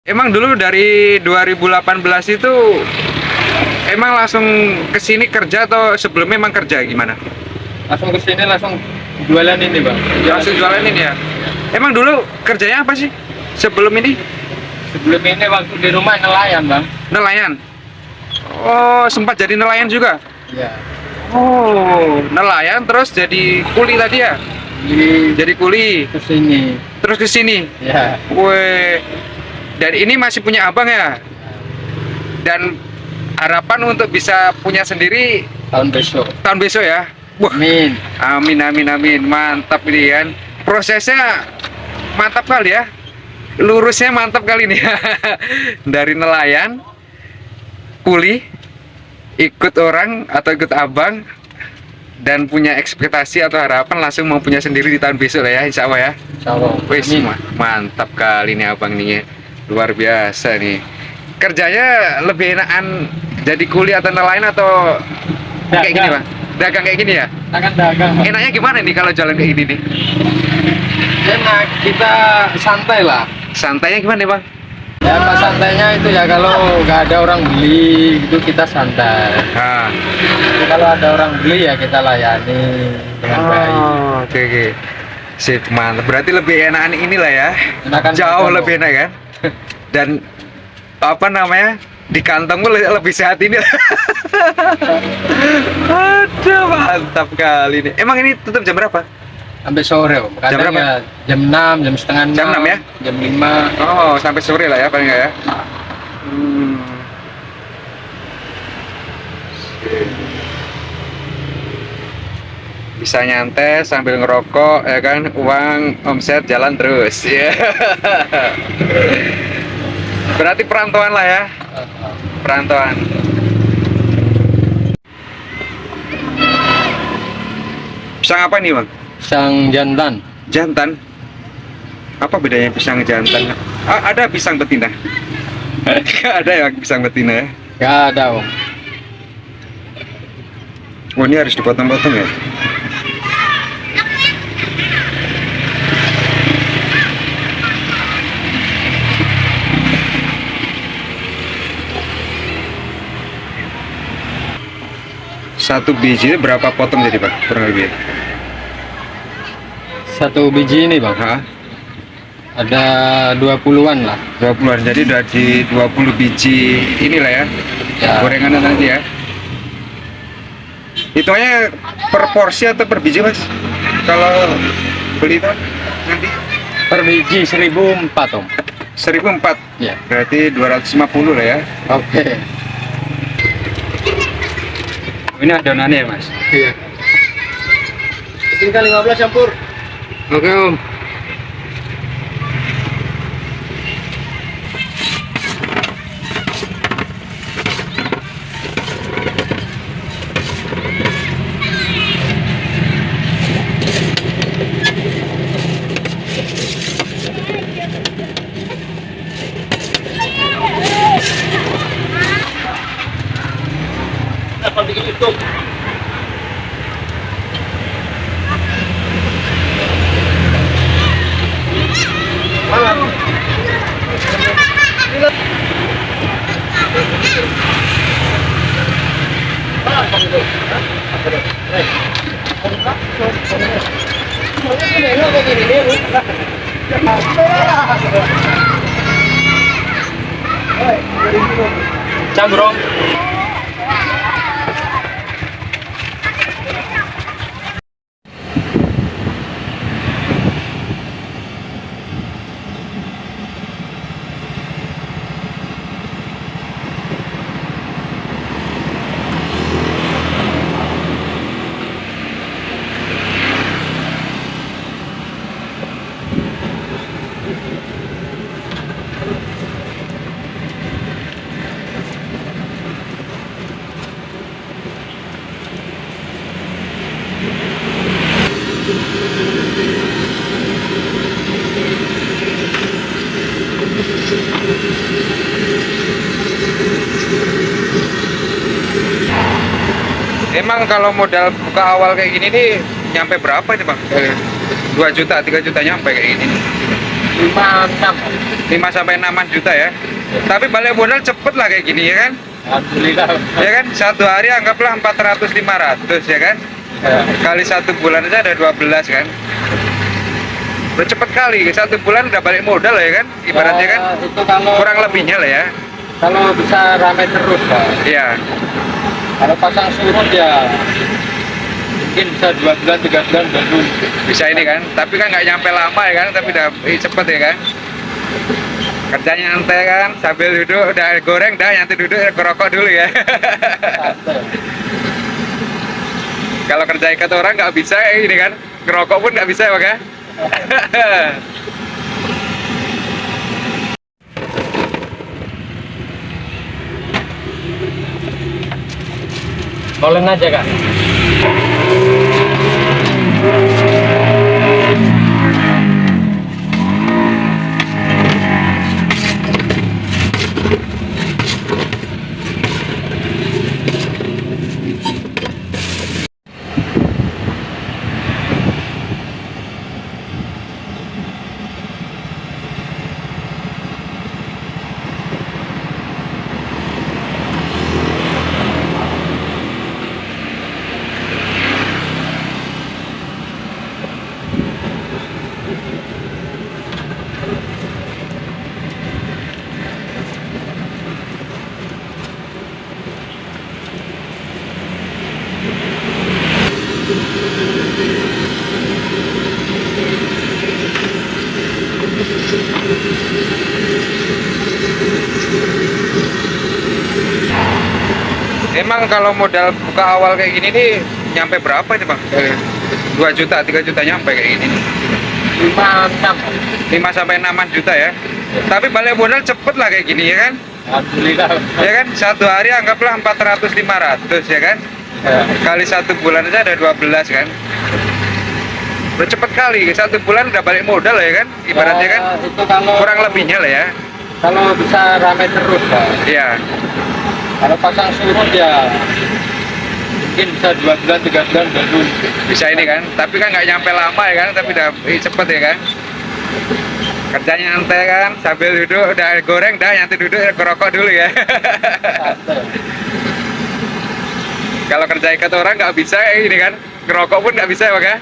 Emang dulu dari 2018 itu emang langsung ke sini kerja atau sebelumnya emang kerja gimana? Langsung ke sini langsung jualan ini bang. Langsung jualan ini ya? Emang dulu kerjanya apa sih sebelum ini? Sebelum ini waktu di rumah nelayan bang. Nelayan? Oh, sempat jadi nelayan juga? Iya. Oh, nelayan terus jadi kuli tadi ya? Jadi kuli, Ke sini. terus ke sini? Ya. Weh, dan ini masih punya abang ya? Dan harapan untuk bisa punya sendiri Tahun besok ya? Wah, amin. amin amin amin, mantap ini kan. Prosesnya mantap kali ya. Lurusnya mantap kali nih. Dari nelayan, kuli, ikut orang atau ikut abang, dan punya ekspektasi atau harapan langsung mau punya sendiri di tahun besok lah ya, insya Allah ya. Insya Allah. Wih, Amin. mantap kali nih abang nih, luar biasa nih. Kerjanya lebih enakan jadi kuli atau nelayan atau kayak gini bang? Dagang kayak gini ya? Akan dagang. Enaknya gimana nih kalau jalan kayak gini nih? Enak, kita santai lah. Santainya gimana bang? Ya pas santainya itu ya kalau nggak ada orang beli itu kita santai. Nah, Tapi kalau ada orang beli ya kita layani dengan baik. oh, oke. Sip, mantap. Berarti lebih enakan inilah ya. Enakan Jauh dagang, lebih enak kan? Dan apa namanya? Di kantong pun lebih sehat ini. Aduh, mantap kali ini. Emang ini tutup jam berapa? Sampai sore om. Jam Kadang berapa? ya jam 6, jam setengah 6. Jam 6 ya? Jam 5. Oh, sampai sore lah ya paling nggak ya. Bisa nyantai sambil ngerokok ya kan, uang omset jalan terus ya. Berarti perantauan lah ya, perantauan. Pisang apa nih bang? Pisang jantan. Jantan. Apa bedanya pisang jantan? Ada pisang betina? Nggak ada ya pisang betina ya? Gak ada om. Oh, ini harus dipotong-potong ya? Satu biji berapa potong jadi bang? Kurang lebih. Satu biji ini bang. Hah? Ada 20-an lah. 20-an, jadi udah di 20 biji inilah ya, Ya. gorengan nanti ya. Hitungannya per porsi atau per biji mas? Kalau beli itu nanti Per biji 1.004 om. 1.004, Ya. berarti 250 lah ya. Oke. Ini adonannya ya mas? Iya. Tinggal 15 campur. Oke om. Apa bikin itu? Campur om. Emang kalau modal buka awal kayak gini nih nyampe berapa nih bang? 2 juta, 3 juta nyampe kayak gini? 5 6. 5 sampai 6 juta ya. Tapi balik modal cepet lah kayak gini ya kan? Alhamdulillah. Ya kan? Satu hari anggaplah 400 500 ya kan? Ya. Kali 1 bulan aja ada 12 kan? Udah cepet kali, 1 bulan udah balik modal ya kan? Ibaratnya kan? Itu kalau Kurang lebihnya lah ya. kalau bisa ramai terus Pak. Iya. Kalau pasang surut ya mungkin bisa 2 bulan 3 bulan baru. Bisa ini kan? Tapi kan nggak nyampe lama ya kan? Tapi udah cepet ya kan? Kerjanya nyantai kan? Sambil duduk udah goreng dah, nyantai duduk ngerokok dulu ya. Santai. Kalau kerja ikat orang nggak bisa ini kan? Ngerokok pun nggak bisa ya Pak ya? Molen aja Kak. Emang kalau modal buka awal kayak gini nih nyampe berapa ini Bang? 2 juta, 3 juta nyampe kayak gini. 5 6. 5 sampai 6 juta ya. Tapi balik modal cepet lah kayak gini ya kan? Alhamdulillah. Ya kan? Satu hari anggaplah 400 500 ya kan? Ya. Kali 1 bulan aja ada 12 kan? Udah cepet kali, 1 bulan udah balik modal ya kan? Ibaratnya kan? Itu kalau Kurang lebihnya lah ya. kalau bisa ramai terus Pak. Iya. Kalau pasang surut ya mungkin bisa 2 bulan 3 bulan baru. Bisa ini kan? Tapi kan nggak nyampe lama ya kan? Tapi udah cepet ya kan? Kerjanya nyantai kan? Sambil duduk udah goreng dah, nyantai duduk ngerokok dulu ya. Santai. Kalau kerja ikat orang nggak bisa ini kan? Ngerokok pun nggak bisa ya Pak ya?